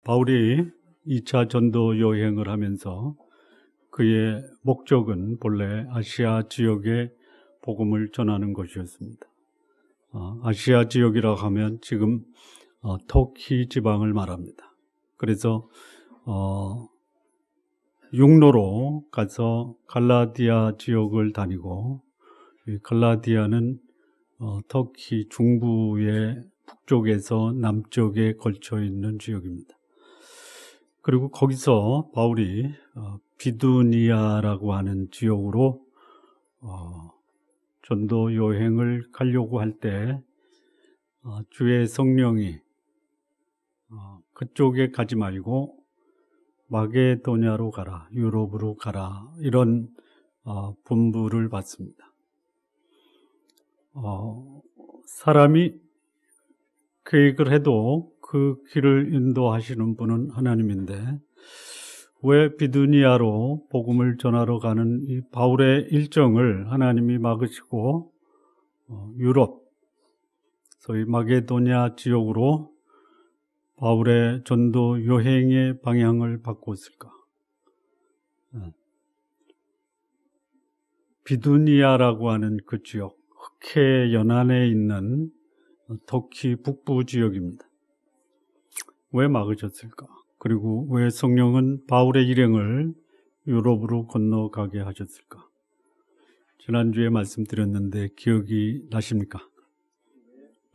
바울이 2차 전도 여행을 하면서 그의 목적은 본래 아시아 지역에 복음을 전하는 것이었습니다. 아시아 지역이라고 하면 지금 터키 지방을 말합니다. 그래서 육로로 가서 갈라디아 지역을 다니고, 이 갈라디아는 터키 중부의 북쪽에서 남쪽에 걸쳐 있는 지역입니다. 그리고 거기서 바울이 비두니아라고 하는 지역으로 전도 여행을 가려고 할 때 주의 성령이 그쪽에 가지 말고 마게도냐로 가라, 유럽으로 가라, 이런 분부를 받습니다. 사람이 계획을 해도 그 길을 인도하시는 분은 하나님인데, 왜 비두니아로 복음을 전하러 가는 이 바울의 일정을 하나님이 막으시고 유럽, 소위 마게도냐 지역으로 바울의 전도 여행의 방향을 바꿨을까? 비두니아라고 하는 그 지역, 흑해 연안에 있는 터키 북부 지역입니다. 왜 막으셨을까? 그리고 왜 성령은 바울의 일행을 유럽으로 건너가게 하셨을까? 지난주에 말씀드렸는데 기억이 나십니까?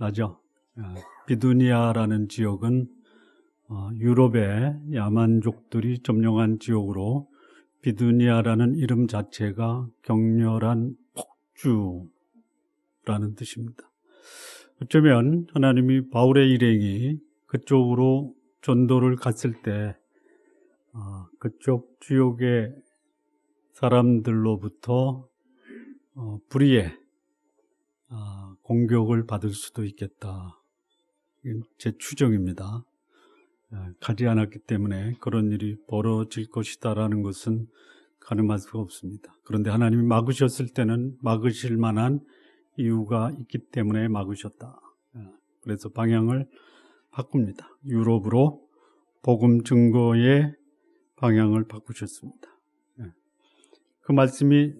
나죠? 비두니아라는 지역은 유럽의 야만족들이 점령한 지역으로, 비두니아라는 이름 자체가 격렬한 폭주라는 뜻입니다. 어쩌면 하나님이 바울의 일행이 그쪽으로 전도를 갔을 때 그쪽 지역의 사람들로부터 불의의 공격을 받을 수도 있겠다. 제 추정입니다. 가지 않았기 때문에 그런 일이 벌어질 것이다라는 것은 가늠할 수가 없습니다. 그런데 하나님이 막으셨을 때는 막으실 만한 이유가 있기 때문에 막으셨다. 그래서 방향을 바꿉니다. 유럽으로 복음 증거의 방향을 바꾸셨습니다. 그 말씀이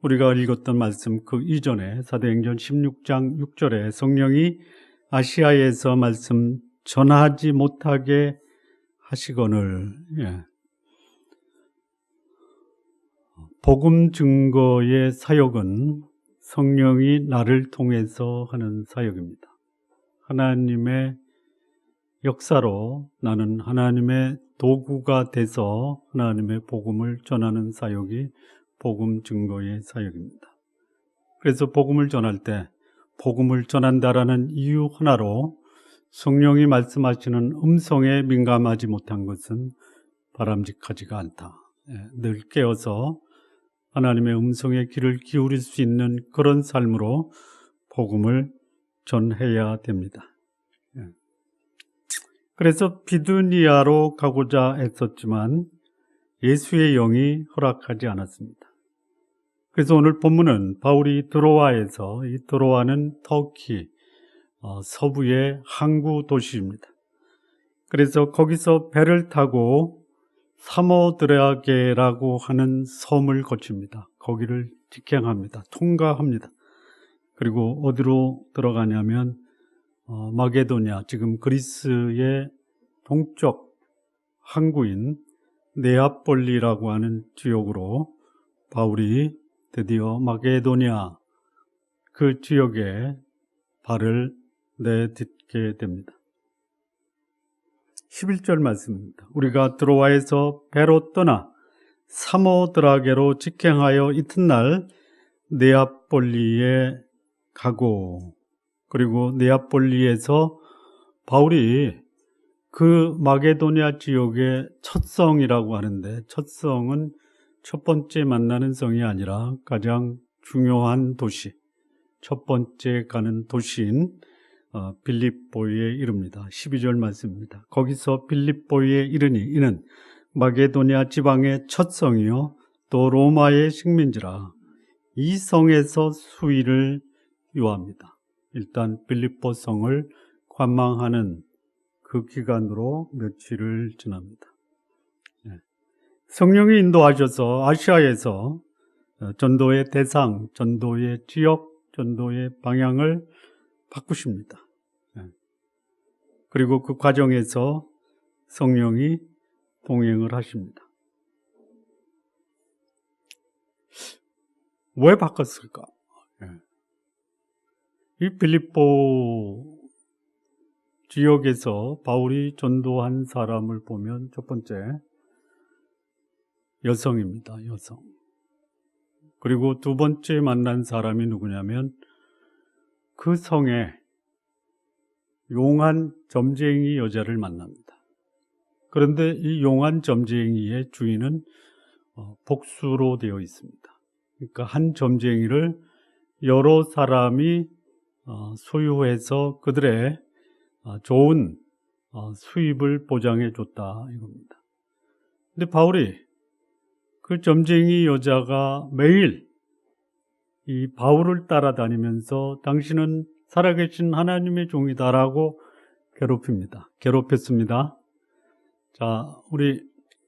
우리가 읽었던 말씀 그 이전에 사도행전 16장 6절에 성령이 아시아에서 말씀 전하지 못하게 하시거늘, 복음 증거의 사역은 성령이 나를 통해서 하는 사역입니다. 하나님의 역사로 나는 하나님의 도구가 돼서 하나님의 복음을 전하는 사역이 복음 증거의 사역입니다. 그래서 복음을 전할 때 복음을 전한다라는 이유 하나로 성령이 말씀하시는 음성에 민감하지 못한 것은 바람직하지가 않다. 늘 깨어서 하나님의 음성에 귀를 기울일 수 있는 그런 삶으로 복음을 전해야 됩니다. 그래서 비두니아로 가고자 했었지만 예수의 영이 허락하지 않았습니다. 그래서 오늘 본문은 바울이 드로아에서, 이 드로아는 터키 서부의 항구 도시입니다. 그래서 거기서 배를 타고 사모드라게라고 하는 섬을 거칩니다. 거기를 직행합니다. 통과합니다. 그리고 어디로 들어가냐면 마게도냐, 지금 그리스의 동쪽 항구인 네아폴리라고 하는 지역으로 바울이 드디어 마게도냐 그 지역에 발을 내딛게 됩니다. 11절 말씀입니다. 우리가 드로아에서 배로 떠나 사모드라게로 직행하여 이튿날 네아폴리에 가고, 그리고 네아폴리에서 바울이 그 마게도냐 지역의 첫 성이라고 하는데, 첫 성은 첫 번째 만나는 성이 아니라 가장 중요한 도시, 첫 번째 가는 도시인 빌립보에 이릅니다. 12절 말씀입니다. 거기서 빌립보에 이르니 이는 마게도냐 지방의 첫 성이요 또 로마의 식민지라. 이 성에서 수위를 요합니다. 일단 빌립보 성을 관망하는 그 기간으로 며칠을 지납니다. 성령이 인도하셔서 아시아에서 전도의 대상, 전도의 지역, 전도의 방향을 바꾸십니다. 그리고 그 과정에서 성령이 동행을 하십니다. 왜 바꿨을까? 이 빌립보 지역에서 바울이 전도한 사람을 보면 첫 번째, 여성입니다. 여성. 그리고 두 번째 만난 사람이 누구냐면 그 성에 용한 점쟁이 여자를 만납니다. 그런데 이 용한 점쟁이의 주인은 복수로 되어 있습니다. 그러니까 한 점쟁이를 여러 사람이 소유해서 그들의 좋은 수입을 보장해 줬다 이겁니다. 근데 바울이 그 점쟁이 여자가 매일 이 바울을 따라다니면서 당신은 살아계신 하나님의 종이다라고 괴롭혔습니다. 자, 우리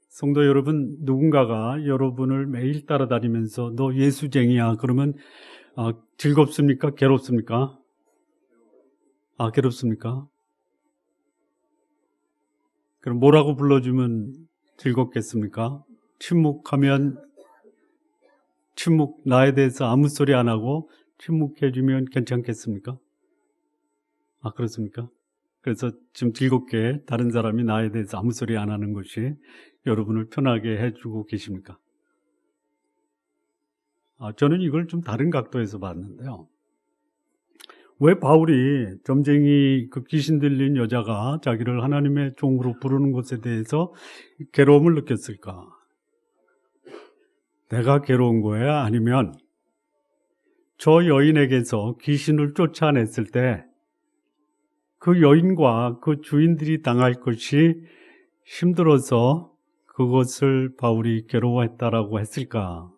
성도 여러분, 누군가가 여러분을 매일 따라다니면서 너 예수쟁이야 그러면 즐겁습니까? 괴롭습니까? 괴롭습니까? 그럼 뭐라고 불러주면 즐겁겠습니까? 나에 대해서 아무 소리 안 하고 침묵해주면 괜찮겠습니까? 그렇습니까? 그래서 지금 즐겁게 다른 사람이 나에 대해서 아무 소리 안 하는 것이 여러분을 편하게 해주고 계십니까? 저는 이걸 좀 다른 각도에서 봤는데요. 왜 바울이 점쟁이 그 귀신 들린 여자가 자기를 하나님의 종으로 부르는 것에 대해서 괴로움을 느꼈을까? 내가 괴로운 거야? 아니면 저 여인에게서 귀신을 쫓아냈을 때 그 여인과 그 주인들이 당할 것이 힘들어서 그것을 바울이 괴로워했다라고 했을까?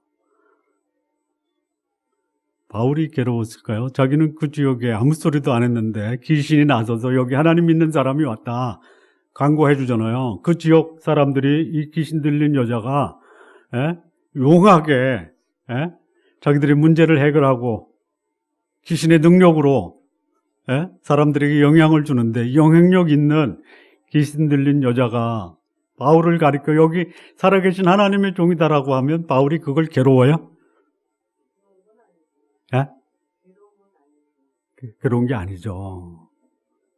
바울이 괴로웠을까요? 자기는 그 지역에 아무 소리도 안 했는데 귀신이 나서서 여기 하나님 믿는 사람이 왔다 광고해 주잖아요. 그 지역 사람들이 이 귀신 들린 여자가 용하게 자기들의 문제를 해결하고 귀신의 능력으로 사람들에게 영향을 주는데 영향력 있는 귀신 들린 여자가 바울을 가리켜 여기 살아계신 하나님의 종이다라고 하면 바울이 그걸 괴로워요? 괴로운 게 아니죠.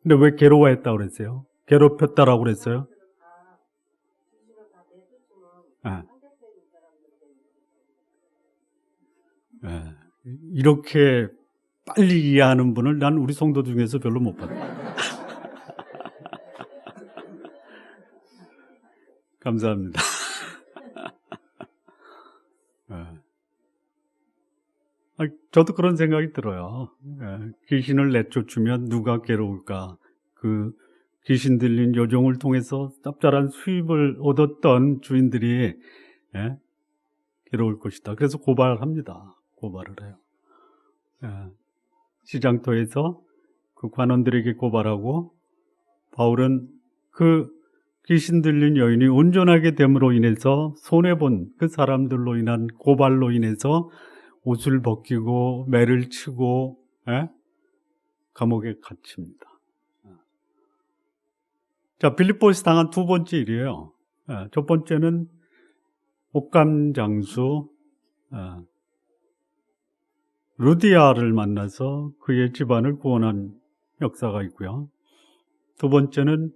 근데 왜 괴로워했다고 그랬어요? 괴롭혔다라고 그랬어요? 이렇게 빨리 이해하는 분을 난 우리 성도 중에서 별로 못 봤어요. 감사합니다. 저도 그런 생각이 들어요. 귀신을 내쫓으면 누가 괴로울까? 그 귀신 들린 여종을 통해서 짭짤한 수입을 얻었던 주인들이 괴로울 것이다. 그래서 고발합니다. 고발을 해요. 시장터에서 그 관원들에게 고발하고 바울은 그 귀신 들린 여인이 온전하게 됨으로 인해서 손해본 그 사람들로 인한 고발로 인해서 옷을 벗기고 매를 치고 감옥에 갇힙니다. 자, 빌립보에서 당한 두 번째 일이에요. 첫 번째는 옥감 장수 루디아를 만나서 그의 집안을 구원한 역사가 있고요. 두 번째는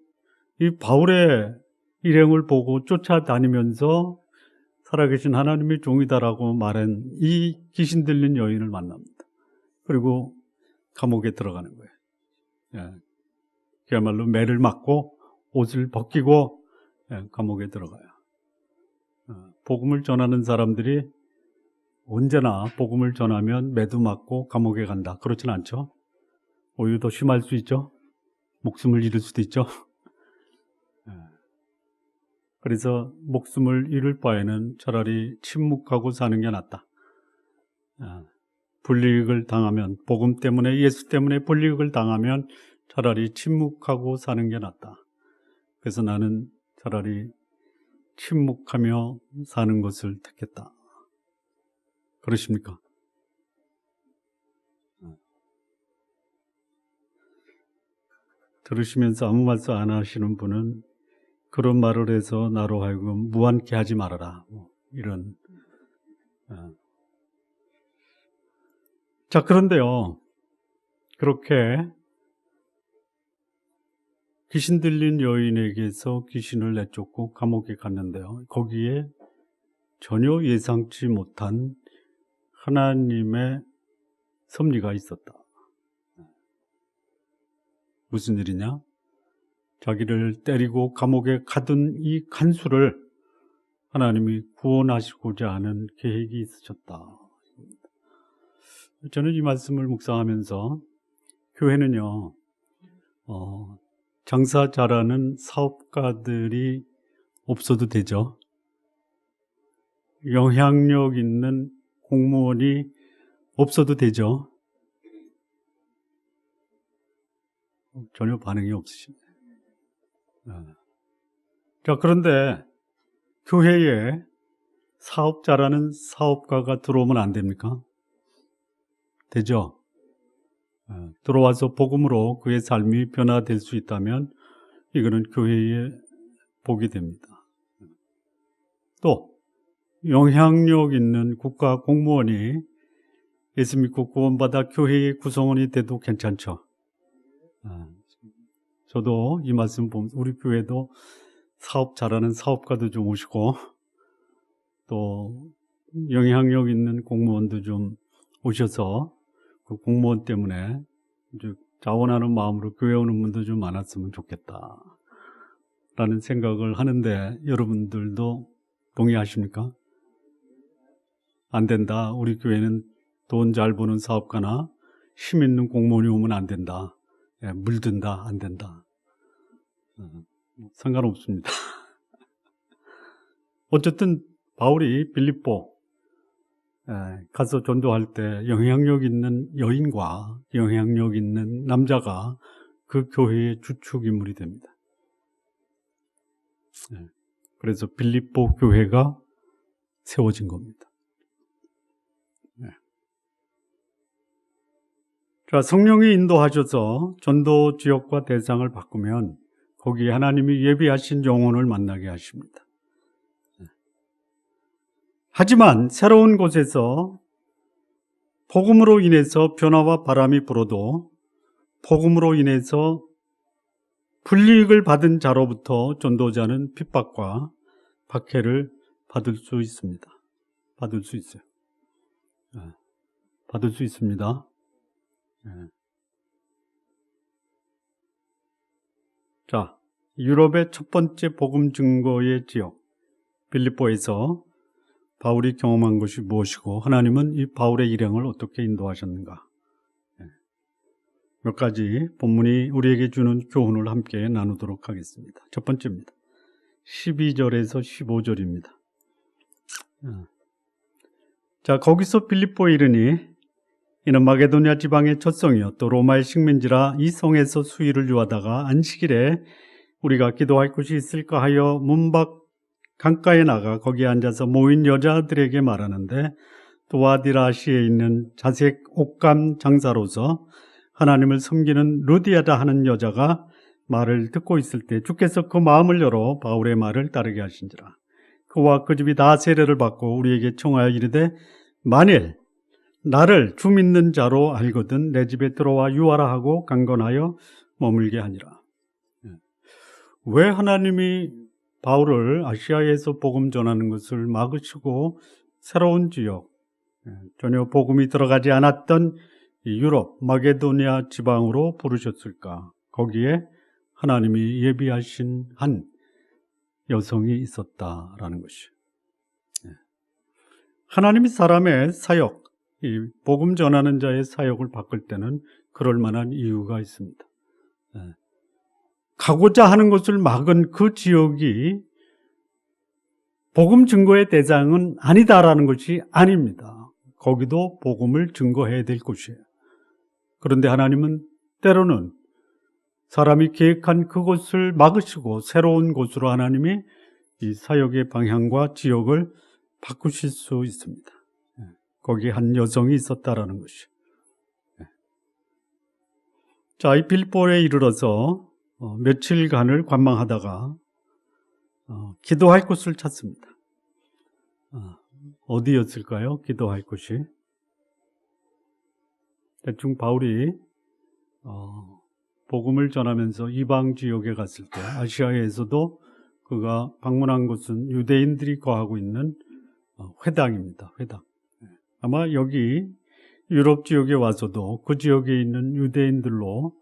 이 바울의 일행을 보고 쫓아다니면서 살아계신 하나님의 종이다라고 말한 이 귀신 들린 여인을 만납니다. 그리고 감옥에 들어가는 거예요. 그야말로 매를 맞고 옷을 벗기고 감옥에 들어가요. 복음을 전하는 사람들이 언제나 복음을 전하면 매도 맞고 감옥에 간다. 그렇진 않죠. 오히려 더 심할 수 있죠. 목숨을 잃을 수도 있죠. 그래서 목숨을 잃을 바에는 차라리 침묵하고 사는 게 낫다. 불이익을 당하면, 복음 때문에, 예수 때문에 불이익을 당하면 차라리 침묵하고 사는 게 낫다. 그래서 나는 차라리 침묵하며 사는 것을 택했다. 그러십니까? 들으시면서 아무 말씀 안 하시는 분은 그런 말을 해서 나로 하여금 무안케 하지 말아라. 이런. 자, 그런데요. 그렇게 귀신 들린 여인에게서 귀신을 내쫓고 감옥에 갔는데요. 거기에 전혀 예상치 못한 하나님의 섭리가 있었다. 무슨 일이냐? 자기를 때리고 감옥에 가둔 이 간수를 하나님이 구원하시고자 하는 계획이 있으셨다. 저는 이 말씀을 묵상하면서 교회는요, 장사 잘하는 사업가들이 없어도 되죠. 영향력 있는 공무원이 없어도 되죠. 전혀 반응이 없으십니다. 자, 그런데 교회에 사업 잘하는 사업가가 들어오면 안 됩니까? 되죠? 들어와서 복음으로 그의 삶이 변화될 수 있다면 이거는 교회의 복이 됩니다. 또 영향력 있는 국가 공무원이 예수 믿고 구원받아 교회의 구성원이 돼도 괜찮죠. 저도 이 말씀 보면서 우리 교회도 사업 잘하는 사업가도 좀 오시고 또 영향력 있는 공무원도 좀 오셔서 그 공무원 때문에 자원하는 마음으로 교회 오는 분도 좀 많았으면 좋겠다 라는 생각을 하는데 여러분들도 동의하십니까? 안 된다. 우리 교회는 돈 잘 버는 사업가나 힘 있는 공무원이 오면 안 된다. 물든다. 안 된다. 상관없습니다. 어쨌든 바울이 빌립보 가서 전도할 때 영향력 있는 여인과 영향력 있는 남자가 그 교회의 주축 인물이 됩니다. 그래서 빌립보 교회가 세워진 겁니다. 자, 성령이 인도하셔서 전도 지역과 대상을 바꾸면 거기에 하나님이 예비하신 영혼을 만나게 하십니다. 하지만 새로운 곳에서 복음으로 인해서 변화와 바람이 불어도 복음으로 인해서 불이익을 받은 자로부터 전도자는 핍박과 박해를 받을 수 있습니다. 받을 수 있어요. 받을 수 있습니다. 자, 유럽의 첫 번째 복음 증거의 지역 빌립보에서 바울이 경험한 것이 무엇이고 하나님은 이 바울의 일행을 어떻게 인도하셨는가? 몇 가지 본문이 우리에게 주는 교훈을 함께 나누도록 하겠습니다. 첫 번째입니다. 12절에서 15절입니다. 자, 거기서 빌립보에 이르니 이는 마게도냐 지방의 첫 성이요 또 로마의 식민지라 이 성에서 수일을 유하다가 안식일에 우리가 기도할 곳이 있을까 하여 문밖 강가에 나가 거기에 앉아서 모인 여자들에게 말하는데 도아디라시에 있는 자색 옷감 장사로서 하나님을 섬기는 루디아다 하는 여자가 말을 듣고 있을 때 주께서 그 마음을 열어 바울의 말을 따르게 하신지라. 그와 그 집이 다 세례를 받고 우리에게 청하여 이르되 만일 나를 주 믿는 자로 알거든 내 집에 들어와 유하라 하고 강건하여 머물게 하니라. 왜 하나님이 바울을 아시아에서 복음 전하는 것을 막으시고 새로운 지역, 전혀 복음이 들어가지 않았던 유럽, 마게도냐 지방으로 부르셨을까? 거기에 하나님이 예비하신 한 여성이 있었다라는 것이에요. 하나님이 사람의 사역, 이 복음 전하는 자의 사역을 바꿀 때는 그럴 만한 이유가 있습니다. 가고자 하는 것을 막은 그 지역이 복음 증거의 대상은 아니다라는 것이 아닙니다. 거기도 복음을 증거해야 될 곳이에요. 그런데 하나님은 때로는 사람이 계획한 그곳을 막으시고 새로운 곳으로 하나님이 이 사역의 방향과 지역을 바꾸실 수 있습니다. 거기에 한 여성이 있었다라는 것이. 자, 이 빌보에 이르러서 며칠간을 관망하다가 기도할 곳을 찾습니다. 어디였을까요? 기도할 곳이. 대충 바울이 복음을 전하면서 이방 지역에 갔을 때 아시아에서도 그가 방문한 곳은 유대인들이 거하고 있는 회당입니다. 회당. 아마 여기 유럽 지역에 와서도 그 지역에 있는 유대인들로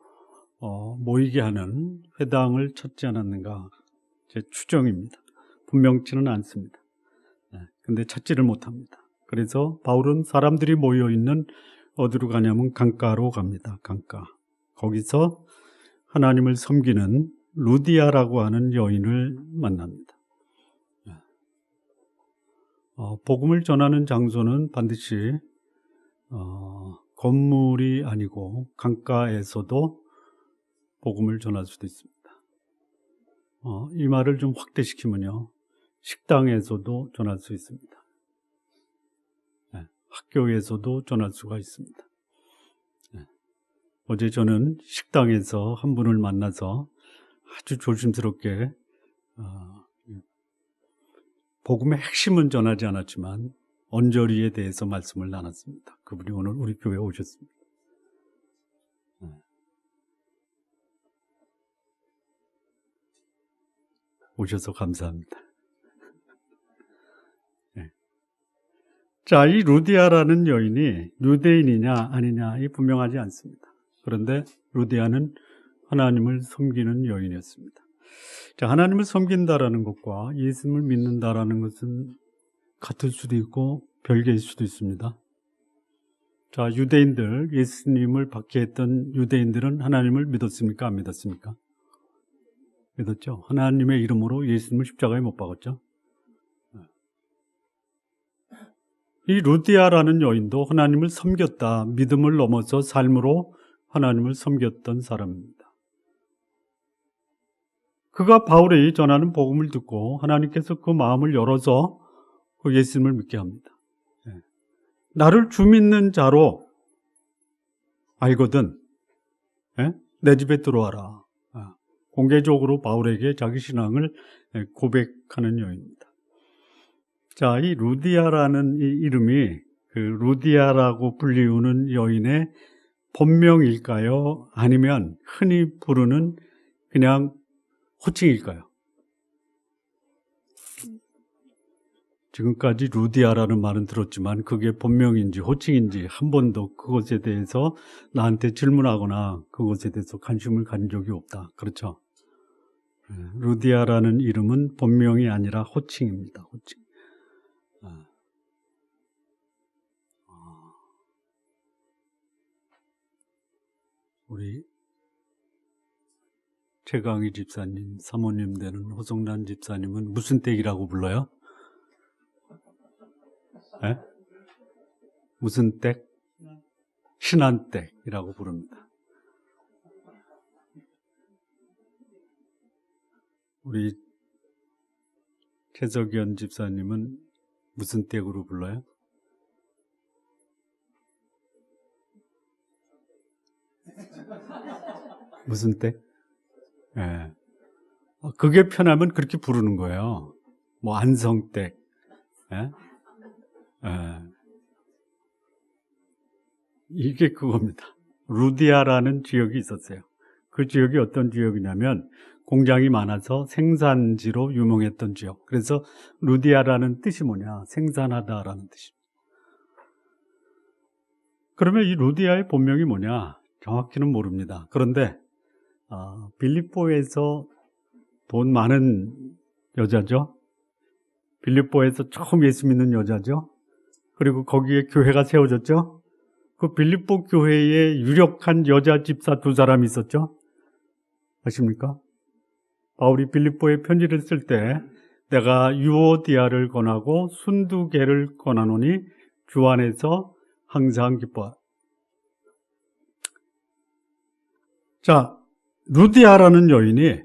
모이게 하는 회당을 찾지 않았는가 제 추정입니다. 분명치는 않습니다. 근데 찾지를 못합니다. 그래서 바울은 사람들이 모여있는 어디로 가냐면 강가로 갑니다. 강가. 거기서 하나님을 섬기는 루디아라고 하는 여인을 만납니다. 복음을 전하는 장소는 반드시 건물이 아니고 강가에서도 복음을 전할 수도 있습니다. 이 말을 좀 확대시키면요, 식당에서도 전할 수 있습니다. 학교에서도 전할 수가 있습니다. 어제 저는 식당에서 한 분을 만나서 아주 조심스럽게 복음의 핵심은 전하지 않았지만 언저리에 대해서 말씀을 나눴습니다. 그분이 오늘 우리 교회에 오셨습니다. 오셔서 감사합니다. 자, 이 루디아라는 여인이 유대인이냐 아니냐 이 분명하지 않습니다. 그런데 루디아는 하나님을 섬기는 여인이었습니다. 자, 하나님을 섬긴다라는 것과 예수님을 믿는다라는 것은 같을 수도 있고 별개일 수도 있습니다. 자, 유대인들, 예수님을 박해했던 유대인들은 하나님을 믿었습니까? 안 믿었습니까? 믿었죠. 하나님의 이름으로 예수님을 십자가에 못 박았죠. 이 루디아라는 여인도 하나님을 섬겼다. 믿음을 넘어서 삶으로 하나님을 섬겼던 사람입니다. 그가 바울이 전하는 복음을 듣고 하나님께서 그 마음을 열어서 그 예수님을 믿게 합니다. 나를 주 믿는 자로 알거든 내 집에 들어와라. 공개적으로 바울에게 자기 신앙을 고백하는 여인입니다. 자, 이 루디아라는 이 이름이 그 루디아라고 불리우는 여인의 본명일까요? 아니면 흔히 부르는 그냥 호칭일까요? 지금까지 루디아라는 말은 들었지만 그게 본명인지 호칭인지 한 번도 그것에 대해서 나한테 질문하거나 그것에 대해서 관심을 가진 적이 없다. 그렇죠? 루디아라는 이름은 본명이 아니라 호칭입니다. 호칭. 우리 최강희 집사님, 사모님 되는 호성란 집사님은 무슨 댁이라고 불러요? 네? 무슨 댁? 신한댁이라고 부릅니다. 우리 최석연 집사님은 무슨 댁으로 불러요? 무슨 댁? 예. 그게 편하면 그렇게 부르는 거예요. 뭐 안성댁. 예? 예. 이게 그겁니다. 루디아라는 지역이 있었어요. 그 지역이 어떤 지역이냐면 공장이 많아서 생산지로 유명했던 지역. 그래서 루디아라는 뜻이 뭐냐? 생산하다라는 뜻입니다. 그러면 이 루디아의 본명이 뭐냐? 정확히는 모릅니다. 그런데 빌립보에서 돈 많은 여자죠. 빌립보에서 처음 예수 믿는 여자죠. 그리고 거기에 교회가 세워졌죠. 그 빌립보 교회에 유력한 여자 집사 2사람이 있었죠. 아십니까? 바울이 빌립보에 편지를 쓸 때 내가 유오디아를 권하고 순두개를 권하노니 주 안에서 항상 기뻐. 자, 루디아라는 여인이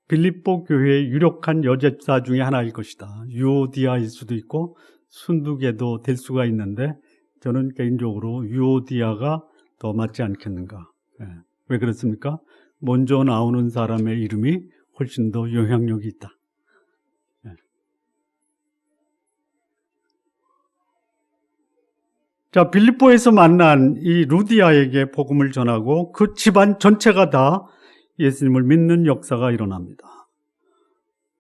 빌립보 교회의 유력한 여제자 중에 하나일 것이다. 유오디아일 수도 있고 순두개도 될 수가 있는데 저는 개인적으로 유오디아가 더 맞지 않겠는가. 왜 그렇습니까? 먼저 나오는 사람의 이름이 훨씬 더 영향력이 있다. 자, 빌립보에서 만난 이 루디아에게 복음을 전하고 그 집안 전체가 다 예수님을 믿는 역사가 일어납니다.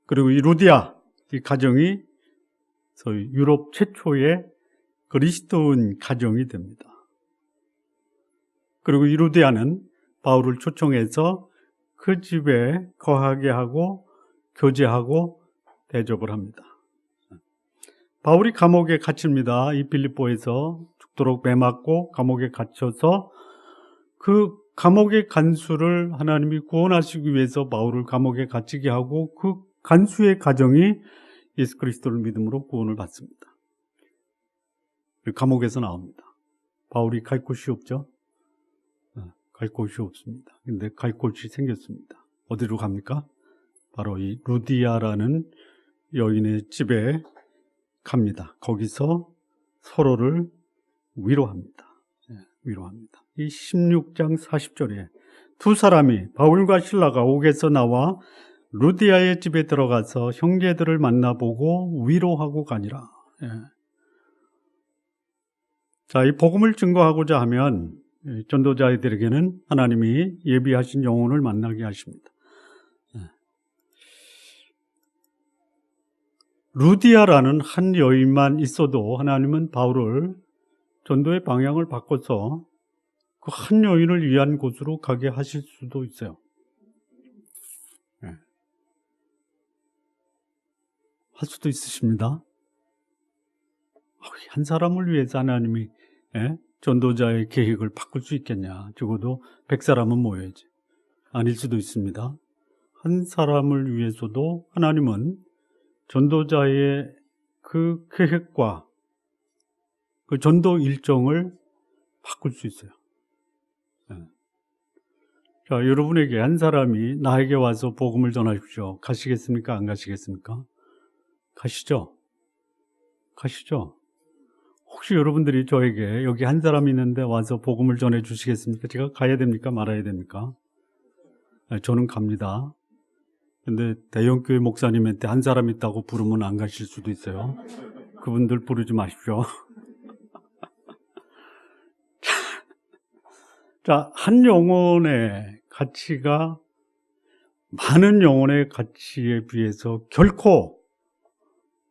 그리고 이 루디아, 이 가정이 소위 유럽 최초의 그리스도인 가정이 됩니다. 그리고 이 루디아는 바울을 초청해서 그 집에 거하게 하고 교제하고 대접을 합니다. 바울이 감옥에 갇힙니다. 이 빌립보에서 죽도록 매맞고 감옥에 갇혀서 그 감옥의 간수를 하나님이 구원하시기 위해서 바울을 감옥에 갇히게 하고 그 간수의 가정이 예수 그리스도를 믿음으로 구원을 받습니다. 감옥에서 나옵니다. 바울이 갈 곳이 없죠? 갈 곳이 없습니다. 근데 갈 곳이 생겼습니다. 어디로 갑니까? 바로 이 루디아라는 여인의 집에 갑니다. 거기서 서로를 위로합니다. 위로합니다. 이 16장 40절에 두 사람이 바울과 실라가 옥에서 나와 루디아의 집에 들어가서 형제들을 만나보고 위로하고 가니라. 자, 이 복음을 증거하고자 하면 전도자들에게는 하나님이 예비하신 영혼을 만나게 하십니다. 루디아라는 한 여인만 있어도 하나님은 바울을 전도의 방향을 바꿔서 그 한 여인을 위한 곳으로 가게 하실 수도 있어요. 할 수도 있으십니다. 한 사람을 위해서 하나님이 전도자의 계획을 바꿀 수 있겠냐. 적어도 100사람은 모여야지. 아닐 수도 있습니다. 한 사람을 위해서도 하나님은 전도자의 그 계획과 그 전도 일정을 바꿀 수 있어요. 자, 여러분에게 한 사람이 나에게 와서 복음을 전하십시오. 가시겠습니까? 안 가시겠습니까? 가시죠. 가시죠. 혹시 여러분들이 저에게 여기 한 사람이 있는데 와서 복음을 전해 주시겠습니까? 제가 가야 됩니까? 말아야 됩니까? 저는 갑니다. 근데 대형교회 목사님한테 한 사람 있다고 부르면 안 가실 수도 있어요. 그분들 부르지 마십시오. 자, 한 영혼의 가치가 많은 영혼의 가치에 비해서 결코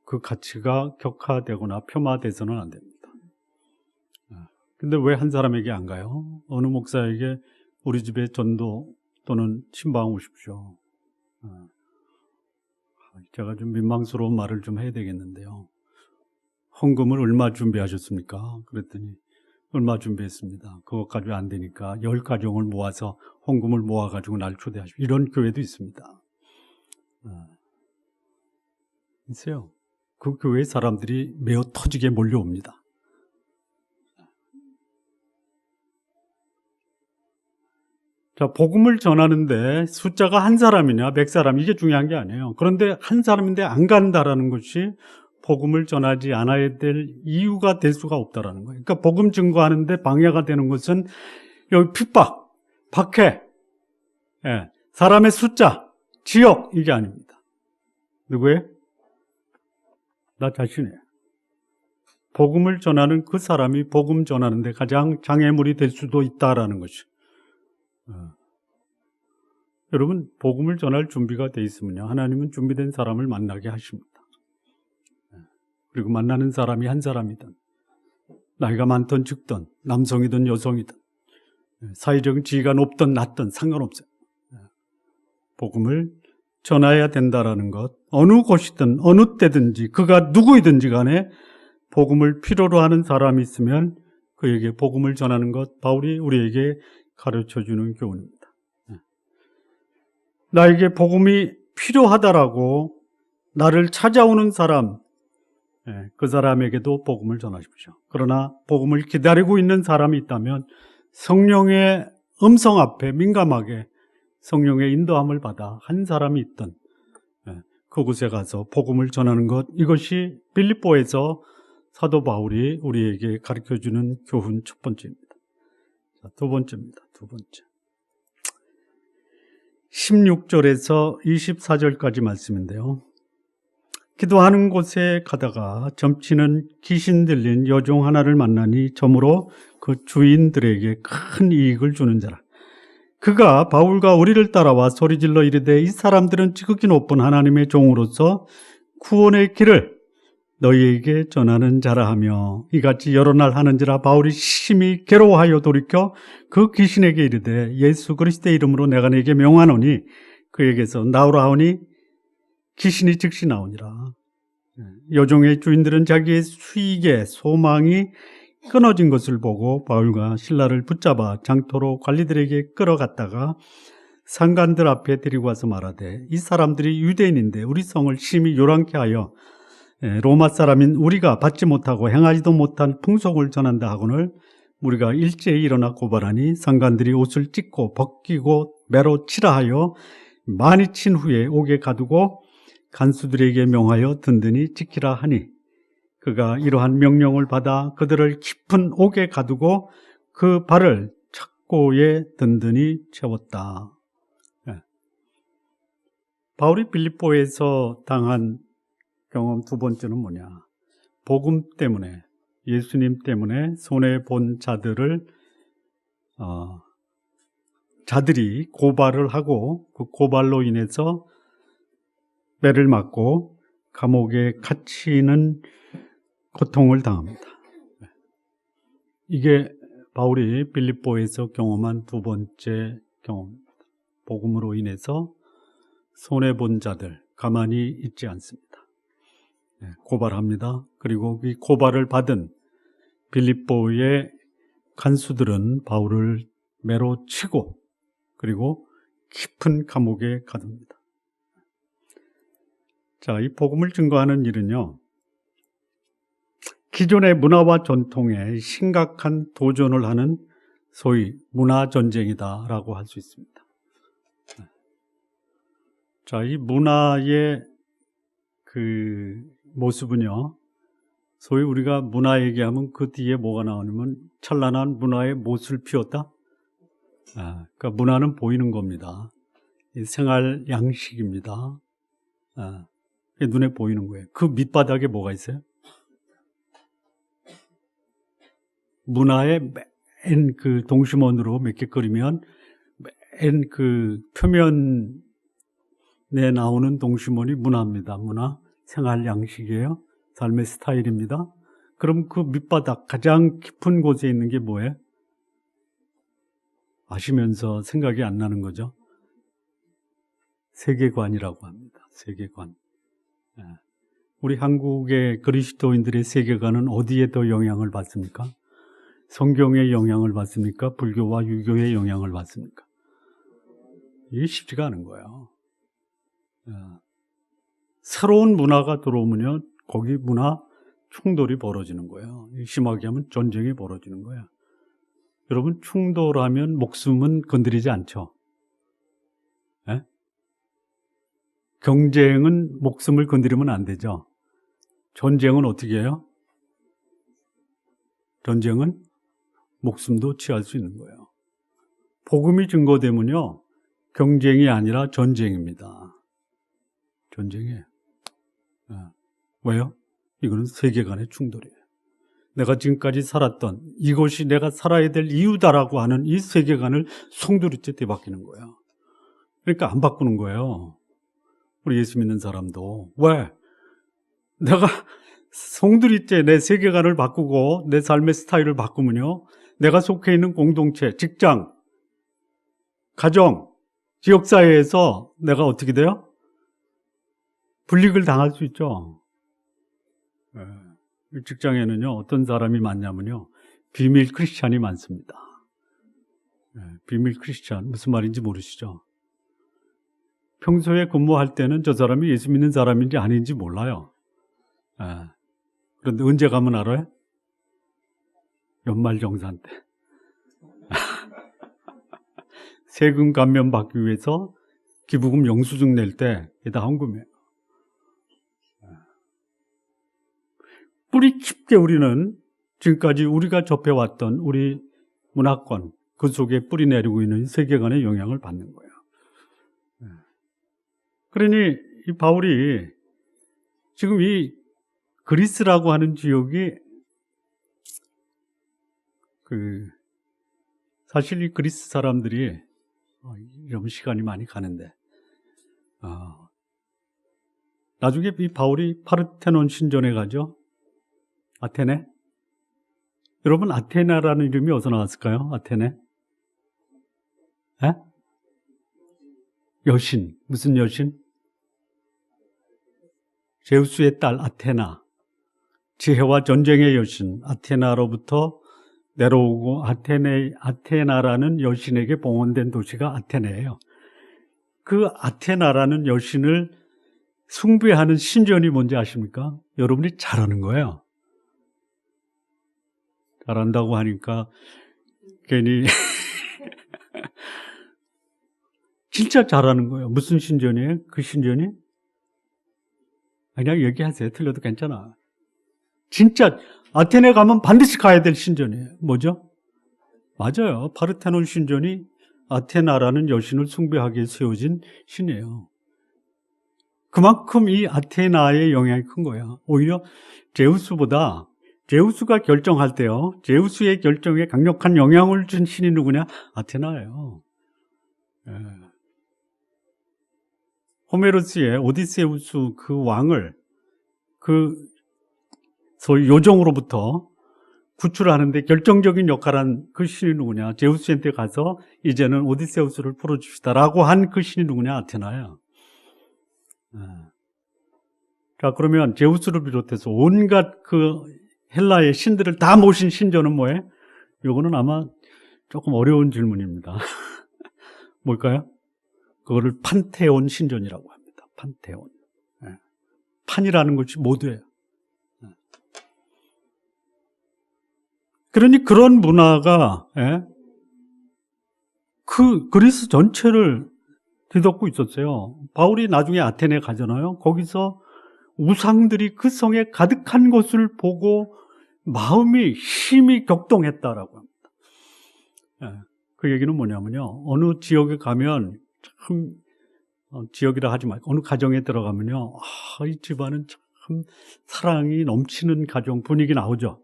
그 가치가 격화되거나 폄하돼서는 안 됩니다. 근데 왜 한 사람에게 안 가요? 어느 목사에게 우리 집에 전도 또는 신방 오십시오. 제가 좀 민망스러운 말을 좀 해야 되겠는데요. 헌금을 얼마 준비하셨습니까? 그랬더니 얼마 준비했습니다. 그것 가지고 안 되니까 10가정을 모아서 헌금을 모아가지고 날 초대하십시오. 이런 교회도 있습니다. 있어요. 그 교회 사람들이 메어 터지게 몰려옵니다. 자, 복음을 전하는데 숫자가 한 사람이냐 100사람 이게 중요한 게 아니에요. 그런데 한 사람인데 안 간다라는 것이 복음을 전하지 않아야 될 이유가 될 수가 없다라는 거예요. 그러니까 복음 증거하는데 방해가 되는 것은 여기 핍박, 박해, 사람의 숫자, 지역 이게 아닙니다. 누구예요? 나 자신이에요. 복음을 전하는 그 사람이 복음 전하는데 가장 장애물이 될 수도 있다라는 것이. 여러분, 복음을 전할 준비가 돼 있으면요, 하나님은 준비된 사람을 만나게 하십니다. 그리고 만나는 사람이 한 사람이든 나이가 많든 적든 남성이든 여성이든 사회적인 지위가 높든 낮든 상관없어요. 복음을 전해야 된다라는 것, 어느 곳이든 어느 때든지 그가 누구이든지 간에 복음을 필요로 하는 사람이 있으면 그에게 복음을 전하는 것, 바울이 우리에게 가르쳐주는 교훈입니다. 나에게 복음이 필요하다라고 나를 찾아오는 사람, 그 사람에게도 복음을 전하십시오. 그러나 복음을 기다리고 있는 사람이 있다면 성령의 음성 앞에 민감하게 성령의 인도함을 받아 한 사람이 있던 그곳에 가서 복음을 전하는 것, 이것이 빌립보에서 사도 바울이 우리에게 가르쳐주는 교훈 첫 번째입니다. 자, 두 번째입니다. 두 번째. 16절에서 24절까지 말씀인데요. 기도하는 곳에 가다가 점치는 귀신 들린 여종 하나를 만나니 점으로 그 주인들에게 큰 이익을 주는 자라. 그가 바울과 우리를 따라와 소리질러 이르되 이 사람들은 지극히 높은 하나님의 종으로서 구원의 길을 너희에게 전하는 자라 하며 이같이 여러 날 하는지라 바울이 심히 괴로워하여 돌이켜 그 귀신에게 이르되 예수 그리스도의 이름으로 내가 네게 명하노니 그에게서 나오라 하오니 귀신이 즉시 나오니라. 여종의 주인들은 자기의 수익의 소망이 끊어진 것을 보고 바울과 실라를 붙잡아 장터로 관리들에게 끌어갔다가 상관들 앞에 데리고 와서 말하되 이 사람들이 유대인인데 우리 성을 심히 요란케 하여 로마 사람인 우리가 받지 못하고 행하지도 못한 풍속을 전한다 하거늘 우리가 일제히 일어나 고발하니 상관들이 옷을 찢고 벗기고 매로 치라 하여 많이 친 후에 옥에 가두고 간수들에게 명하여 든든히 지키라 하니 그가 이러한 명령을 받아 그들을 깊은 옥에 가두고 그 발을 착고에 든든히 채웠다. 바울이 빌립보에서 당한 경험 두 번째는 뭐냐? 복음 때문에, 예수님 때문에 손해본 자들이 고발을 하고 그 고발로 인해서 매를 맞고 감옥에 갇히는 고통을 당합니다. 이게 바울이 빌립보에서 경험한 두 번째 경험입니다. 복음으로 인해서 손해본 자들 가만히 있지 않습니다. 고발합니다. 그리고 이 고발을 받은 빌립보의 간수들은 바울을 매로 치고 그리고 깊은 감옥에 가둡니다. 자, 이 복음을 증거하는 일은요, 기존의 문화와 전통에 심각한 도전을 하는 소위 문화전쟁이다라고 할 수 있습니다. 자, 이 문화의 그 모습은요, 소위 우리가 문화 얘기하면 그 뒤에 뭐가 나오냐면 찬란한 문화의 못을 피웠다? 그러니까 문화는 보이는 겁니다. 이 생활 양식입니다. 눈에 보이는 거예요. 그 밑바닥에 뭐가 있어요? 문화의 맨 그 동심원으로 몇 개 그리면 맨 그 표면에 나오는 동심원이 문화입니다. 문화, 생활 양식이에요. 삶의 스타일입니다. 그럼 그 밑바닥 가장 깊은 곳에 있는 게 뭐예요? 아시면서 생각이 안 나는 거죠. 세계관이라고 합니다. 세계관. 우리 한국의 그리스도인들의 세계관은 어디에 더 영향을 받습니까? 성경의 영향을 받습니까? 불교와 유교의 영향을 받습니까? 이게 쉽지가 않은 거예요. 새로운 문화가 들어오면요, 거기 문화 충돌이 벌어지는 거예요. 심하게 하면 전쟁이 벌어지는 거예요. 여러분, 충돌하면 목숨은 건드리지 않죠. 예? 경쟁은 목숨을 건드리면 안 되죠. 전쟁은 어떻게 해요? 전쟁은 목숨도 취할 수 있는 거예요. 복음이 증거되면요, 경쟁이 아니라 전쟁입니다. 전쟁이에요. 왜요? 이거는 세계관의 충돌이에요. 내가 지금까지 살았던 이것이 내가 살아야 될 이유다라고 하는 이 세계관을 송두리째 뒤바뀌는 거예요. 그러니까 안 바꾸는 거예요. 우리 예수 믿는 사람도. 왜? 내가 송두리째 내 세계관을 바꾸고 내 삶의 스타일을 바꾸면요, 내가 속해 있는 공동체, 직장, 가정, 지역사회에서 내가 어떻게 돼요? 불이익을 당할 수 있죠. 직장에는요, 어떤 사람이 많냐면요, 비밀 크리스찬이 많습니다. 비밀 크리스찬, 무슨 말인지 모르시죠? 평소에 근무할 때는 저 사람이 예수 믿는 사람인지 아닌지 몰라요. 그런데 언제 가면 알아요? 연말정산 때. 세금 감면 받기 위해서 기부금 영수증 낼 때 다 헌금이에요. 뿌리 깊게 우리는 지금까지 우리가 접해왔던 우리 문화권 그 속에 뿌리 내리고 있는 세계관의 영향을 받는 거예요. 그러니 이 바울이 지금 이 그리스라고 하는 지역이 사실 이 그리스 사람들이 이러면 시간이 많이 가는데 나중에 이 바울이 파르테논 신전에 가죠. 아테네. 여러분 아테나라는 이름이 어디서 나왔을까요? 아테네. 에? 여신. 무슨 여신? 제우스의 딸 아테나. 지혜와 전쟁의 여신 아테나로부터 내려오고 아테나라는 여신에게 봉헌된 도시가 아테네예요. 그 아테나라는 여신을 숭배하는 신전이 뭔지 아십니까? 여러분이 잘하는 거예요. 잘한다고 하니까 괜히 진짜 잘하는 거예요. 무슨 신전이에요? 그 신전이? 그냥 얘기하세요. 틀려도 괜찮아. 진짜 아테네 가면 반드시 가야 될 신전이에요. 뭐죠? 맞아요. 파르테논 신전이 아테나라는 여신을 숭배하기 위해 세워진 신이에요. 그만큼 이 아테나의 영향이 큰 거예요. 오히려 제우스가 결정할 때요. 제우스의 결정에 강력한 영향을 준 신이 누구냐? 아테나예요. 예. 호메로스의 오디세우스 그 왕을 소위 요정으로부터 구출하는데 결정적인 역할한 그 신이 누구냐? 제우스한테 가서 이제는 오디세우스를 풀어줍시다라고 한 그 신이 누구냐? 아테나예요. 자, 그러면 제우스를 비롯해서 온갖 그 헬라의 신들을 다 모신 신전은 뭐예요? 요거는 아마 조금 어려운 질문입니다. 뭘까요? 그거를 판테온 신전이라고 합니다. 판테온. 판이라는 것이 모두예요. 그러니 그런 문화가 그 그리스 전체를 뒤덮고 있었어요. 바울이 나중에 아테네 가잖아요. 거기서 우상들이 그 성에 가득한 것을 보고 마음이 심히 격동했다라고 합니다. 그 얘기는 뭐냐면요. 어느 지역에 가면 참 지역이라 하지 말고 어느 가정에 들어가면요. 이 집안은 참 사랑이 넘치는 가정 분위기 나오죠.